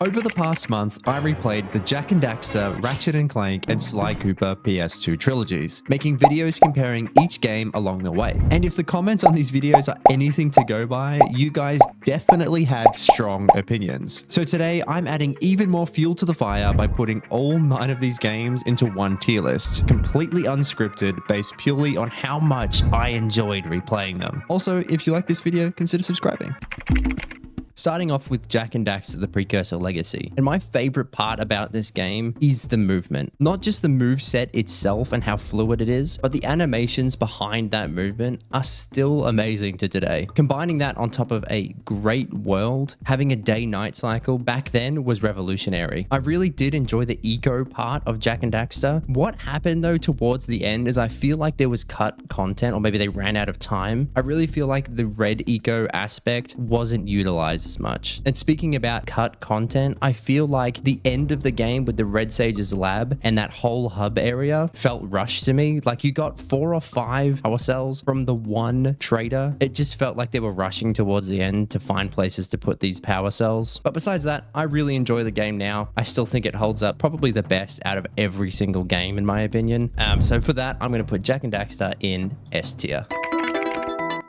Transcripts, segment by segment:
Over the past month, I replayed the Jak and Daxter, Ratchet and Clank, and Sly Cooper PS2 Trilogies, making videos comparing each game along the way. And if the comments on these videos are anything to go by, you guys definitely had strong opinions. So today, I'm adding even more fuel to the fire by putting all 9 of these games into one tier list, completely unscripted, based purely on how much I enjoyed replaying them. Also, if you like this video, consider subscribing. Starting off with Jak and Daxter, the Precursor Legacy. And my favorite part about this game is the movement. Not just the moveset itself and how fluid it is, but the animations behind that movement are still amazing to today. Combining that on top of a great world, having a day-night cycle back then was revolutionary. I really did enjoy the eco part of Jak and Daxter. What happened though towards the end is I feel like there was cut content, or maybe they ran out of time. I really feel like the red eco aspect wasn't utilized as much. And speaking about cut content, I feel like the end of the game with the Red Sage's lab and that whole hub area felt rushed to me. Like you got 4 or 5 power cells from the one trader. It just felt like they were rushing towards the end to find places to put these power cells. But besides that, I really enjoy the game now. I still think it holds up probably the best out of every single game in my opinion. So for that, I'm going to put Jak and Daxter in S tier.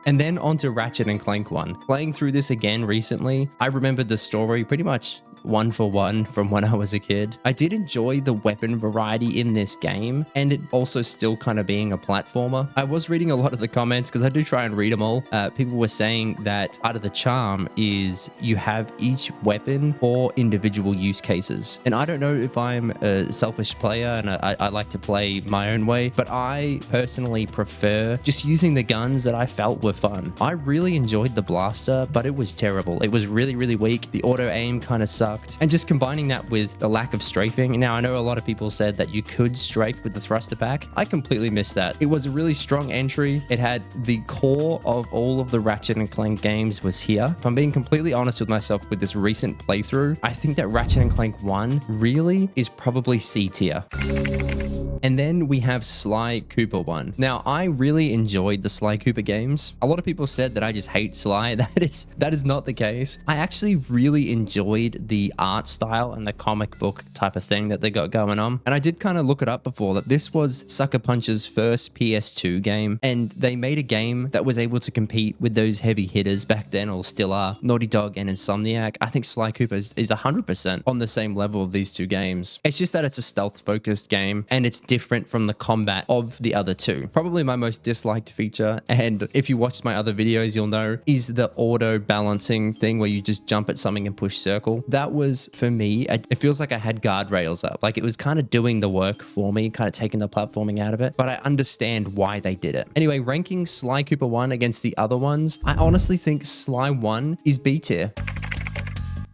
And then onto Ratchet and Clank 1. Playing through this again recently, I remembered the story pretty much one for one from when I was a kid. I did enjoy the weapon variety in this game, and it also still kind of being a platformer. I was reading a lot of the comments because I do try and read them all. People were saying that part of the charm is you have each weapon for individual use cases. And I don't know if I'm a selfish player and I like to play my own way, but I personally prefer just using the guns that I felt were fun. I really enjoyed the blaster, but it was terrible. It was really, really weak. The auto aim kind of sucked. And just combining that with the lack of strafing. Now, I know a lot of people said that you could strafe with the thruster pack. I completely missed that. It was a really strong entry. It had the core of all of the Ratchet and Clank games was here. If I'm being completely honest with myself with this recent playthrough, I think that Ratchet and Clank 1 really is probably C tier. And then we have Sly Cooper 1. Now, I really enjoyed the Sly Cooper games. A lot of people said that I just hate Sly. That is not the case. I actually really enjoyed the art style and the comic book type of thing that they got going on. And I did kind of look it up before that this was Sucker Punch's first PS2 game. And they made a game that was able to compete with those heavy hitters back then, or still are, Naughty Dog and Insomniac. I think Sly Cooper is 100% on the same level of these two games. It's just that it's a stealth-focused game, and it's different from the combat of the other two. Probably my most disliked feature, and if you watched my other videos, you'll know, is the auto balancing thing where you just jump at something and push circle. That was, for me, it feels like I had guardrails up. Like it was kind of doing the work for me, kind of taking the platforming out of it, but I understand why they did it. Anyway, ranking Sly Cooper 1 against the other ones, I honestly think Sly 1 is B tier.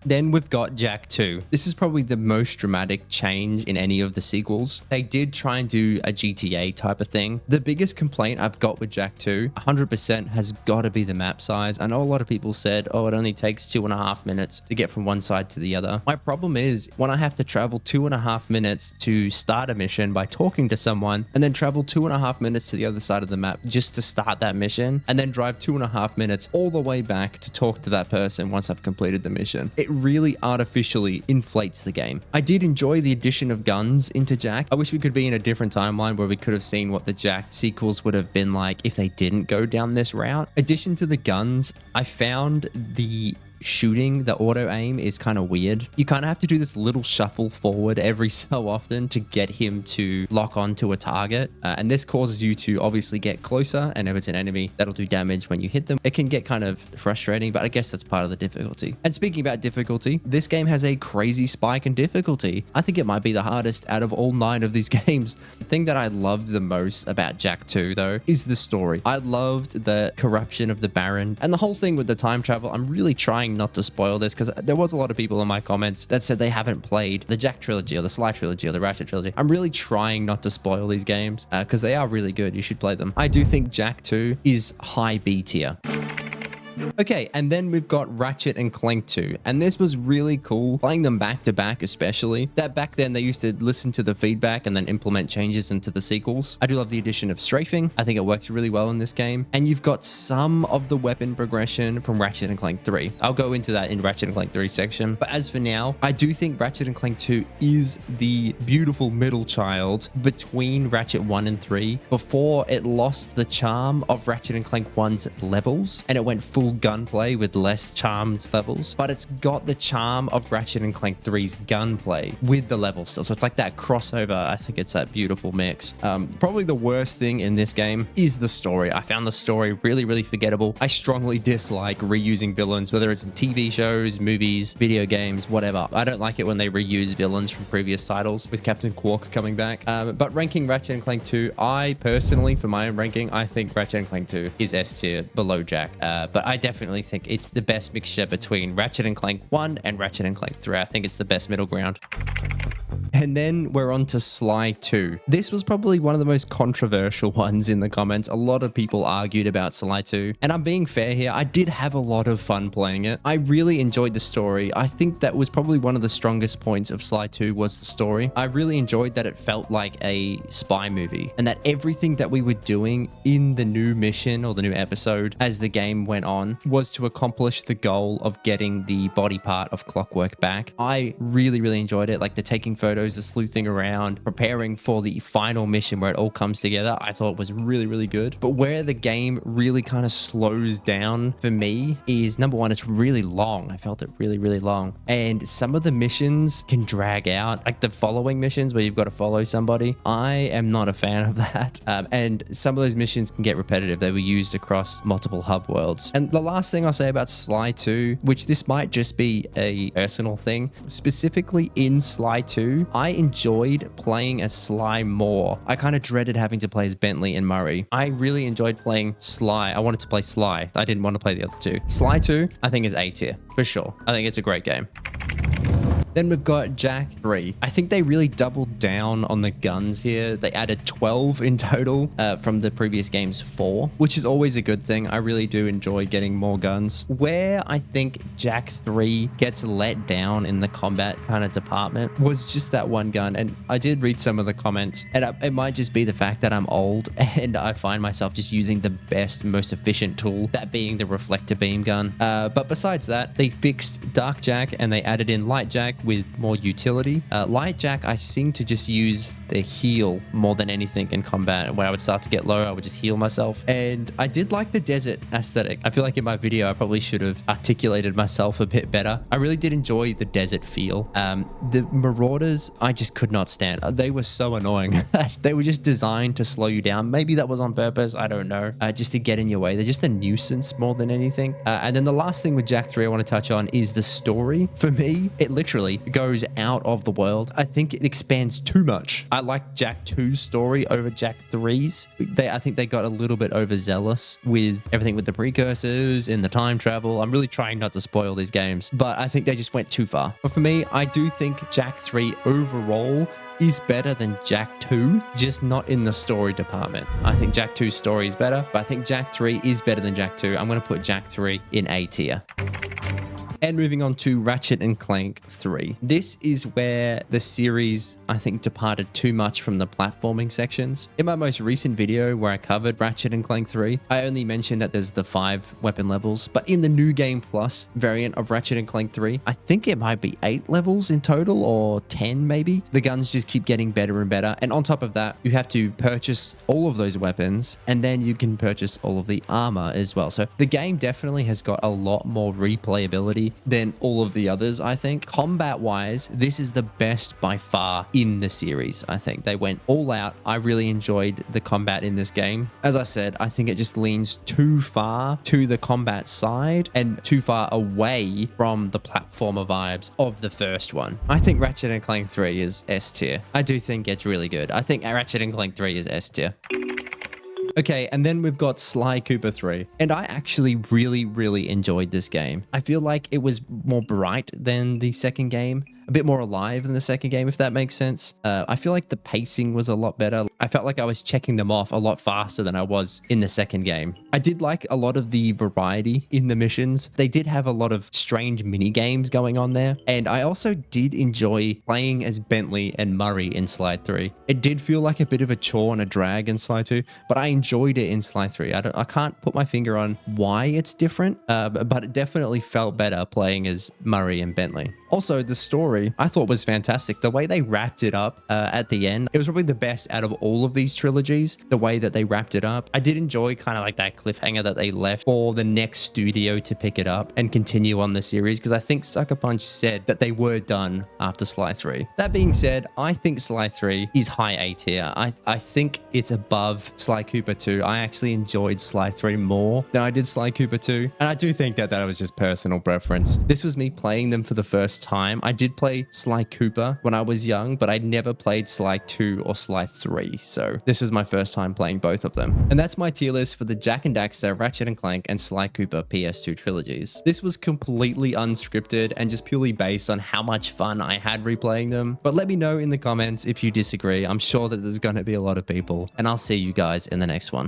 Then we've got Jak II. This is probably the most dramatic change in any of the sequels. They did try and do a GTA type of thing. The biggest complaint I've got with Jak II, 100% has got to be the map size. I know a lot of people said, oh, it only takes 2.5 minutes to get from one side to the other. My problem is when I have to travel 2.5 minutes to start a mission by talking to someone, and then travel 2.5 minutes to the other side of the map just to start that mission, and then drive 2.5 minutes all the way back to talk to that person once I've completed the mission. It really artificially inflates the game. I did enjoy the addition of guns into Jak. I wish we could be in a different timeline where we could have seen what the Jak sequels would have been like if they didn't go down this route. Addition to the guns, I found the shooting, the auto aim is kind of weird. You kind of have to do this little shuffle forward every so often to get him to lock onto a target. And this causes you to obviously get closer. And if it's an enemy, that'll do damage when you hit them. It can get kind of frustrating, but I guess that's part of the difficulty. And speaking about difficulty, this game has a crazy spike in difficulty. I think it might be the hardest out of all 9 of these games. The thing that I loved the most about Jak II though is the story. I loved the corruption of the Baron and the whole thing with the time travel. I'm really trying not to spoil this because there was a lot of people in my comments that said they haven't played the Jak trilogy or the Sly trilogy or the Ratchet trilogy. I'm really trying not to spoil these games because they are really good. You should play them. I do think Jak II is high B tier. Okay, and then we've got Ratchet and Clank 2, and this was really cool, playing them back to back especially. That back then they used to listen to the feedback and then implement changes into the sequels. I do love the addition of strafing. I think it works really well in this game. And you've got some of the weapon progression from Ratchet and Clank 3. I'll go into that in Ratchet and Clank 3 section. But as for now, I do think Ratchet and Clank 2 is the beautiful middle child between Ratchet 1 and 3 before it lost the charm of Ratchet and Clank 1's levels and it went full gunplay with less charmed levels. But it's got the charm of Ratchet and Clank 3's gunplay with the level still. So it's like that crossover. I think it's that beautiful mix. Probably the worst thing in this game is the story. I found the story really, really forgettable. I strongly dislike reusing villains, whether it's in TV shows, movies, video games, whatever. I don't like it when they reuse villains from previous titles, with Captain Quark coming back. But ranking Ratchet and Clank 2, I personally, for my own ranking, I think Ratchet and Clank 2 is S tier below Jak. But I definitely think it's the best mixture between Ratchet and Clank 1 and Ratchet and Clank 3. I think it's the best middle ground. And then we're on to Sly 2. This was probably one of the most controversial ones in the comments. A lot of people argued about Sly 2. And I'm being fair here, I did have a lot of fun playing it. I really enjoyed the story. I think that was probably one of the strongest points of Sly 2 was the story. I really enjoyed that it felt like a spy movie and that everything that we were doing in the new mission or the new episode as the game went on was to accomplish the goal of getting the body part of Clockwork back. I really, really enjoyed it. Like the taking photos, the sleuthing around, preparing for the final mission where it all comes together, I thought was really, really good. But where the game really kind of slows down for me is, number one, it's really long. I felt it really, really long. And some of the missions can drag out, like the following missions where you've got to follow somebody. I am not a fan of that. And some of those missions can get repetitive. They were used across multiple hub worlds. And the last thing I'll say about Sly 2, which this might just be a personal thing, specifically in Sly 2, I enjoyed playing as Sly more. I kind of dreaded having to play as Bentley and Murray. I really enjoyed playing Sly. I wanted to play Sly. I didn't want to play the other two. Sly 2, I think is A tier, for sure. I think it's a great game. Then we've got Jak 3. I think they really doubled down on the guns here. They added 12 in total from the previous game's 4, which is always a good thing. I really do enjoy getting more guns. Where I think Jak 3 gets let down in the combat kind of department was just that one gun. And I did read some of the comments, and it might just be the fact that I'm old and I find myself just using the best, most efficient tool, that being the reflector beam gun. But besides that, they fixed Dark Jak and they added in Light Jak with more utility. Light Jak, I seem to just use the heal more than anything in combat. When I would start to get low, I would just heal myself. And I did like the desert aesthetic. I feel like in my video, I probably should have articulated myself a bit better. I really did enjoy the desert feel. The Marauders, I just could not stand. They were so annoying. They were just designed to slow you down. Maybe that was on purpose. I don't know. Just to get in your way. They're just a nuisance more than anything. And then the last thing with Jak 3 I want to touch on is the story. For me, it literally goes out of the world. I think it expands too much. I like Jak 2's story over Jak 3's. I think they got a little bit overzealous with everything with the precursors and the time travel. I'm really trying not to spoil these games, but I think they just went too far. But for me, I do think Jak 3 overall is better than Jak 2, just not in the story department. I think Jak 2's story is better, but I think Jak 3 is better than Jak 2. I'm going to put Jak 3 in A tier. And moving on to Ratchet and Clank 3. This is where the series, I think, departed too much from the platforming sections. In my most recent video where I covered Ratchet and Clank 3, I only mentioned that there's the 5 weapon levels, but in the New Game Plus variant of Ratchet and Clank 3, I think it might be 8 levels in total, or 10 maybe. The guns just keep getting better and better. And on top of that, you have to purchase all of those weapons, and then you can purchase all of the armor as well. So the game definitely has got a lot more replayability than all of the others, I think. Combat-wise, this is the best by far in the series, I think. They went all out. I really enjoyed the combat in this game. As I said, I think it just leans too far to the combat side and too far away from the platformer vibes of the first one. I think Ratchet and Clank 3 is S tier. I do think it's really good. I think Ratchet and Clank 3 is S tier. Okay, and then we've got Sly Cooper 3. And I actually really, really enjoyed this game. I feel like it was more bright than the second game. A bit more alive than the second game, if that makes sense. I feel like the pacing was a lot better. I felt like I was checking them off a lot faster than I was in the second game. I did like a lot of the variety in the missions. They did have a lot of strange mini games going on there. And I also did enjoy playing as Bentley and Murray in Sly 3. It did feel like a bit of a chore and a drag in Sly 2, but I enjoyed it in Sly 3. I can't put my finger on why it's different, but it definitely felt better playing as Murray and Bentley. Also, the story I thought was fantastic. The way they wrapped it up at the end, it was probably the best out of all of these trilogies, the way that they wrapped it up. I did enjoy kind of like that cliffhanger that they left for the next studio to pick it up and continue on the series, because I think Sucker Punch said that they were done after Sly 3. That being said, I think Sly 3 is high A tier. I think it's above Sly Cooper 2. I actually enjoyed Sly 3 more than I did Sly Cooper 2. And I do think that was just personal preference. This was me playing them for the first time. I did play Sly Cooper when I was young, but I'd never played Sly 2 or Sly 3. So this was my first time playing both of them. And that's my tier list for the Jak and Daxter, Ratchet and Clank, and Sly Cooper PS2 trilogies. This was completely unscripted and just purely based on how much fun I had replaying them. But let me know in the comments if you disagree. I'm sure that there's going to be a lot of people, and I'll see you guys in the next one.